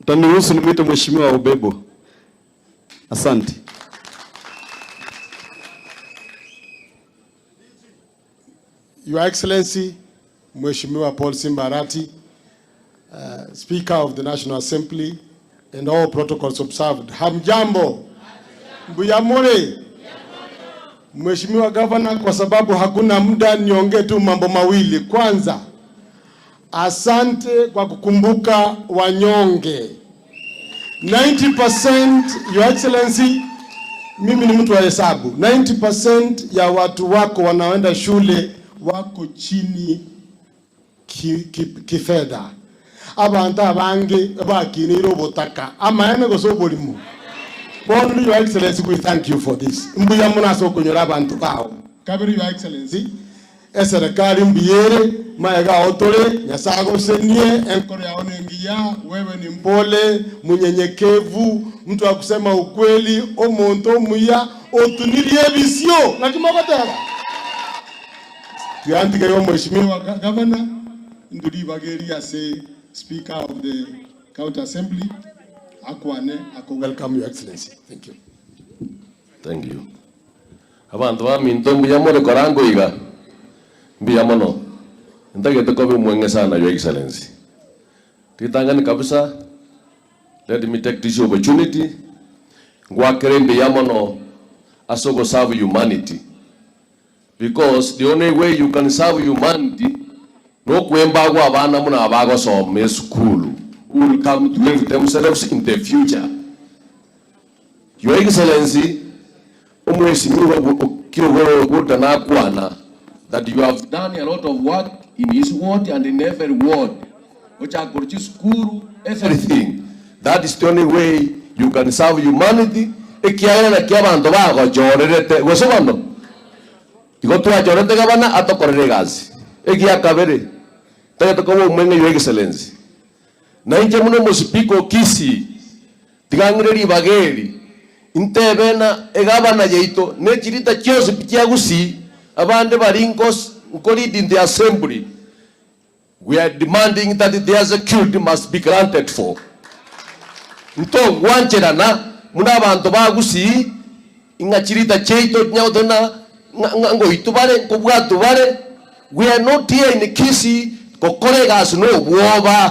Mtaniruhusu nimwite Mheshimiwa Obebo. Asante. Your Excellency, Mheshimiwa Paul Simbarati, Speaker of the National Assembly, and all protocols observed. Hamjambo. Mbuyamore. Mheshimiwa Governor, kwa sababu hakuna muda, niongee tu mambo mawili. Kwanza, asante kwa kukumbuka wanyonge. 90%, Your Excellency, mimi ni mtu wa hesabu. 90% ya watu wako wanaoenda shule wako chini kifedha. Abantu abange bakiniro botaka amaene gosobolimu. Bonly, Your Excellency, we thank you for this. Mbuya munaso kunyora abantu bao. Kabiri, Your Excellency, eserikali mbiyere maega otole nyasago senie enkore ya onengia. Wewe ni mpole, munyenyekevu, mtu wa kusema ukweli, omonto muya otunirie visio na kimokotera. Tuandike yo Mheshimiwa Governor nduri bageria say Speaker of the County Assembly akwane ako welcome, Your Excellency. Thank you. Thank you. Abantu ba minto mbiyamore korango iga mbiyamono ndagete ko bimwenge sana, Your Excellency. Titangani kabisa, let me take this opportunity ngwakere mbiyamono asogo serve humanity, because the only way you can serve humanity no kwemba kwa abana muna abago some school who will come to live themselves in the future. Your Excellency, Mheshimiwa Kiogoro Gutana Kwana, that you have done a lot of work in his ward and in every ward, which are going to school, everything. That is the only way you can serve humanity. Ekiana kiabantu bago jorerete gosobando. Ikotua jorete gabana atokorere gazi. Ekia kabere. Tayo ko mwenye, Your Excellency. Na inje muno musipiko Kisii. Tigangireri bageri. Intebena egabana yeito ne chirita cyose pikyagusi abande barinkos ukori in the assembly. We are demanding that their security must be granted for. Nto wancherana muna abantu bagusi inga chirita cheito nyaudena ngo itubare ko bwatubare. We are not here in Kisii ko kolegas no woba